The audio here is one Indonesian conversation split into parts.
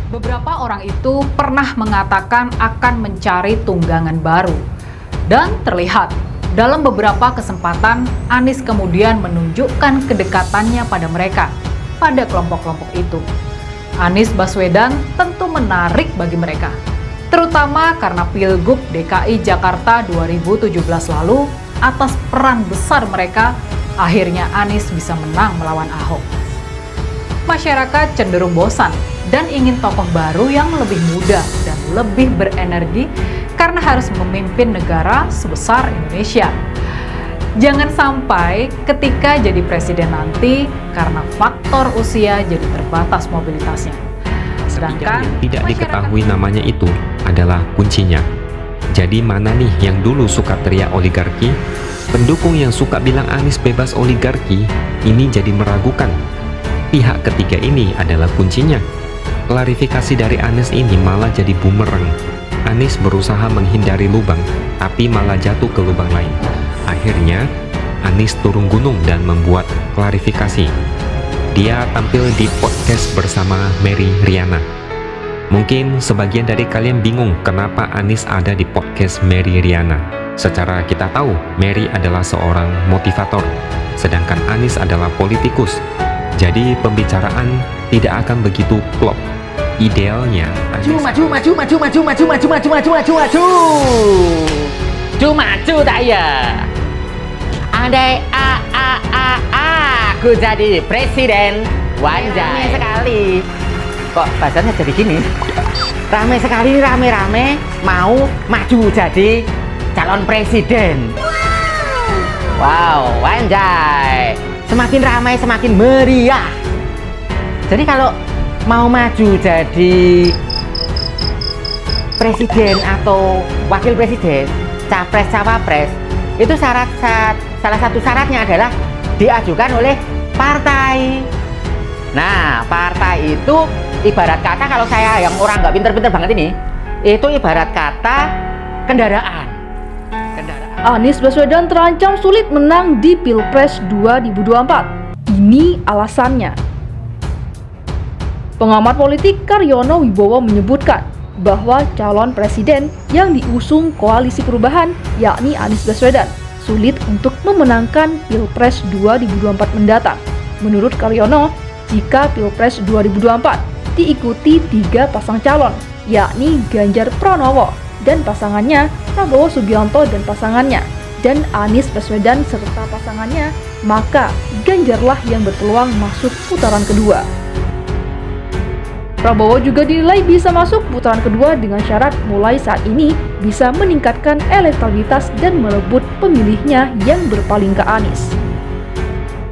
Beberapa orang itu pernah mengatakan akan mencari tunggangan baru. Dan terlihat, dalam beberapa kesempatan, Anies kemudian menunjukkan kedekatannya pada mereka, pada kelompok-kelompok itu. Anies Baswedan tentu menarik bagi mereka, terutama karena Pilgub DKI Jakarta 2017 lalu, atas peran besar mereka, akhirnya Anies bisa menang melawan Ahok. Masyarakat cenderung bosan dan ingin tokoh baru yang lebih muda dan lebih berenergi karena harus memimpin negara sebesar Indonesia. Jangan sampai ketika jadi presiden nanti karena faktor usia jadi terbatas mobilitasnya. Sedangkan yang tidak diketahui namanya itu adalah kuncinya. Jadi mana nih yang dulu suka teriak oligarki? Pendukung yang suka bilang Anies bebas oligarki ini jadi meragukan. Pihak ketiga ini adalah kuncinya. Klarifikasi dari Anies ini malah jadi bumerang. Anies berusaha menghindari lubang, tapi malah jatuh ke lubang lain. Akhirnya, Anies turun gunung dan membuat klarifikasi. Dia tampil di podcast bersama Mary Riana. Mungkin sebagian dari kalian bingung kenapa Anies ada di podcast Mary Riana. Secara kita tahu, Mary adalah seorang motivator, sedangkan Anies adalah politikus. Jadi pembicaraan tidak akan begitu plot. Idealnya maju tak ya? Andai aku jadi presiden, wanjai sekali. Kok bahasanya jadi gini? Rame sekali, rame-rame mau maju jadi calon presiden. Wow, wanjai. Semakin ramai semakin meriah. Jadi kalau mau maju jadi presiden atau wakil presiden, capres cawapres, itu salah satu syaratnya adalah diajukan oleh partai. Nah, partai itu ibarat kata, kalau saya yang orang nggak pinter-pinter banget ini, itu ibarat kata kendaraan. Anies Baswedan terancam sulit menang di Pilpres 2024. Ini alasannya. Pengamat politik Karyono Wibowo menyebutkan bahwa calon presiden yang diusung koalisi perubahan, yakni Anies Baswedan, sulit untuk memenangkan Pilpres 2024 mendatang. Menurut Karyono, jika Pilpres 2024 diikuti 3 pasang calon, yakni Ganjar Pranowo dan pasangannya, Prabowo Subianto dan pasangannya, dan Anies Baswedan serta pasangannya, maka Ganjarlah yang berpeluang masuk putaran kedua. Prabowo juga dinilai bisa masuk putaran kedua dengan syarat mulai saat ini bisa meningkatkan elektabilitas dan merebut pemilihnya yang berpaling ke Anies.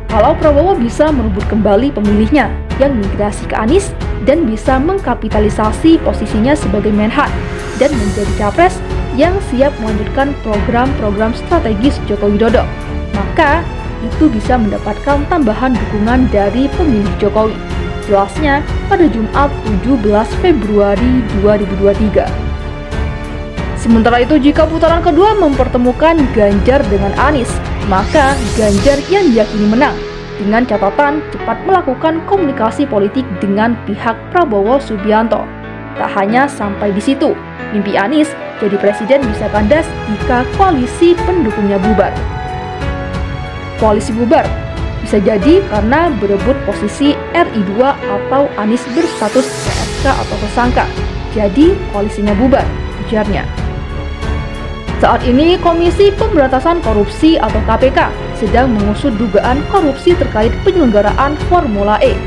Kalau Prabowo bisa merebut kembali pemilihnya yang migrasi ke Anies dan bisa mengkapitalisasi posisinya sebagai Menhan dan menjadi capres yang siap melanjutkan program-program strategis Joko Widodo, maka itu bisa mendapatkan tambahan dukungan dari pemilih Jokowi. Jelasnya pada Jumat 17 Februari 2023. Sementara itu, jika putaran kedua mempertemukan Ganjar dengan Anies, maka Ganjar yang diyakini menang, dengan catatan cepat melakukan komunikasi politik dengan pihak Prabowo Subianto. Tak hanya sampai di situ, mimpi Anies jadi presiden bisa kandas jika koalisi pendukungnya bubar. Koalisi bubar bisa jadi karena berebut posisi RI2 atau Anies berstatus PSK atau tersangka. Jadi koalisinya bubar, ujarnya. Saat ini Komisi Pemberantasan Korupsi atau KPK sedang mengusut dugaan korupsi terkait penyelenggaraan Formula E.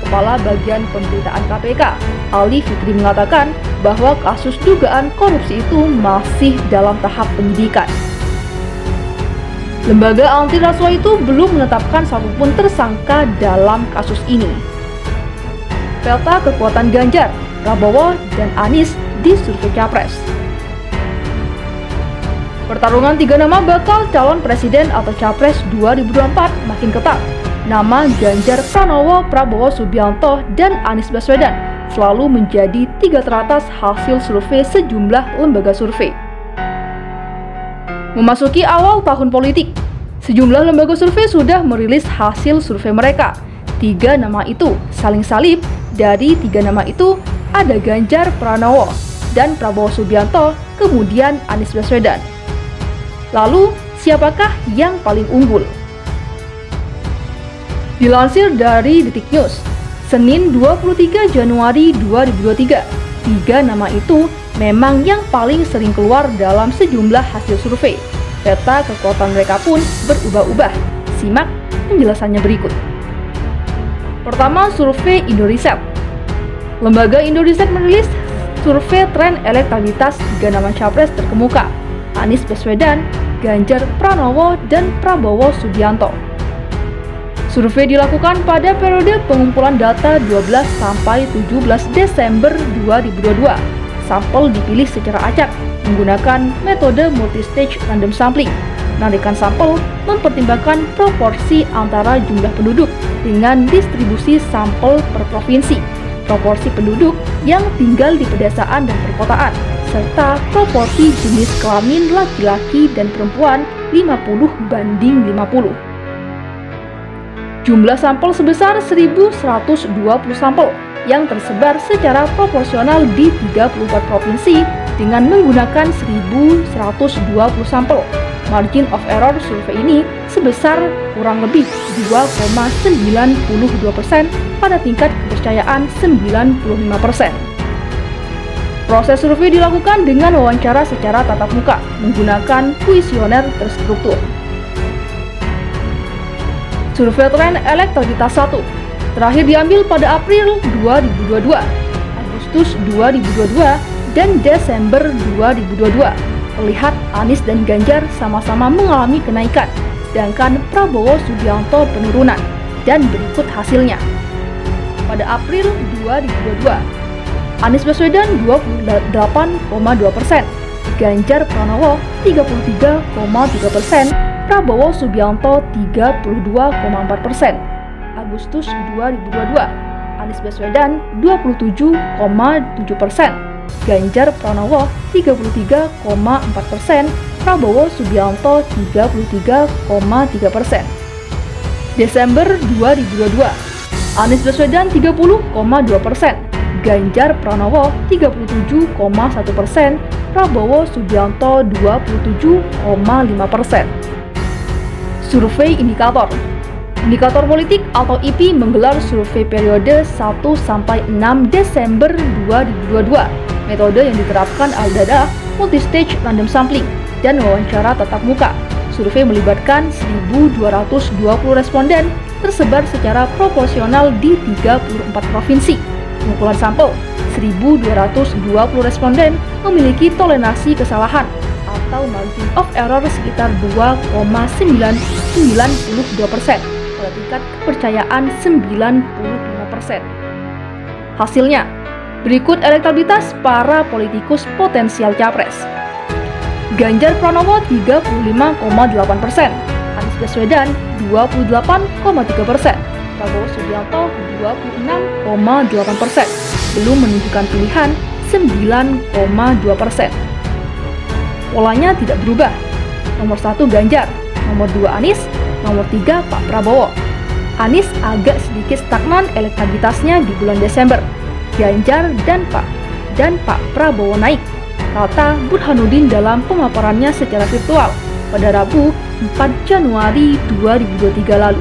Kepala Bagian Pemberitaan KPK, Ali Fikri, mengatakan bahwa kasus dugaan korupsi itu masih dalam tahap penyidikan. Lembaga anti rasuah itu belum menetapkan satupun tersangka dalam kasus ini. Peta kekuatan Ganjar, Prabowo, dan Anies di survei Capres. Pertarungan 3 nama bakal calon presiden atau Capres 2024 makin ketat. Nama Ganjar Pranowo, Prabowo Subianto, dan Anies Baswedan selalu menjadi 3 teratas hasil survei sejumlah lembaga survei. Memasuki awal tahun politik, sejumlah lembaga survei sudah merilis hasil survei mereka. 3 nama itu saling salib Dari 3 nama itu ada Ganjar Pranowo dan Prabowo Subianto, kemudian Anies Baswedan. Lalu, siapakah yang paling unggul? Dilansir dari Detik News, Senin 23 Januari 2023, 3 nama itu memang yang paling sering keluar dalam sejumlah hasil survei. Peta kekuatan mereka pun berubah-ubah. Simak penjelasannya berikut. Pertama, survei Indoriset. Lembaga Indoriset merilis survei tren elektabilitas 3 nama capres terkemuka, Anies Baswedan, Ganjar Pranowo, dan Prabowo Subianto. Survei dilakukan pada periode pengumpulan data 12 sampai 17 Desember 2022. Sampel dipilih secara acak menggunakan metode multistage random sampling. Penarikan sampel mempertimbangkan proporsi antara jumlah penduduk dengan distribusi sampel per provinsi, proporsi penduduk yang tinggal di pedesaan dan perkotaan, serta proporsi jenis kelamin laki-laki dan perempuan 50:50. Jumlah sampel sebesar 1.120 sampel yang tersebar secara proporsional di 34 provinsi dengan menggunakan 1.120 sampel. Margin of error survei ini sebesar kurang lebih 2,92% pada tingkat kepercayaan 95%. Proses survei dilakukan dengan wawancara secara tatap muka menggunakan kuesioner terstruktur. Survei tren elektabilitas 1 terakhir diambil pada April 2022, Agustus 2022, dan Desember 2022. Terlihat Anies dan Ganjar sama-sama mengalami kenaikan, sedangkan Prabowo Subianto penurunan. Dan berikut hasilnya. Pada April 2022, Anies Baswedan 28,2%, Ganjar Pranowo 33,3%, Prabowo Subianto 32,4%. Agustus 2022, Anies Baswedan 27,7%, Ganjar Pranowo 33,4%, Prabowo Subianto 33,3%. Desember 2022, Anies Baswedan 30,2%, Ganjar Pranowo 37,1%, Prabowo Subianto 27,5%. Survei Indikator. Indikator Politik atau IP menggelar survei periode 1-6 Desember 2022. Metode yang diterapkan adalah multistage random sampling dan wawancara tatap muka. Survei melibatkan 1.220 responden tersebar secara proporsional di 34 provinsi. Pengumpulan sampel, 1.220 responden memiliki toleransi kesalahan atau margin of error sekitar 2,992% pada tingkat kepercayaan 95%. Hasilnya, berikut elektabilitas para politikus potensial capres. Ganjar Pranowo 35,8%, Anies Baswedan 28,3%, Prabowo Subianto 26,8%, belum menunjukkan pilihan 9,2%. Polanya tidak berubah. Nomor 1 Ganjar, nomor 2 Anies, nomor 3 Pak Prabowo. Anies agak sedikit stagnan elektabilitasnya di bulan Desember. Ganjar dan Pak Prabowo naik, kata Burhanuddin dalam pemaparannya secara virtual pada Rabu 4 Januari 2023 lalu.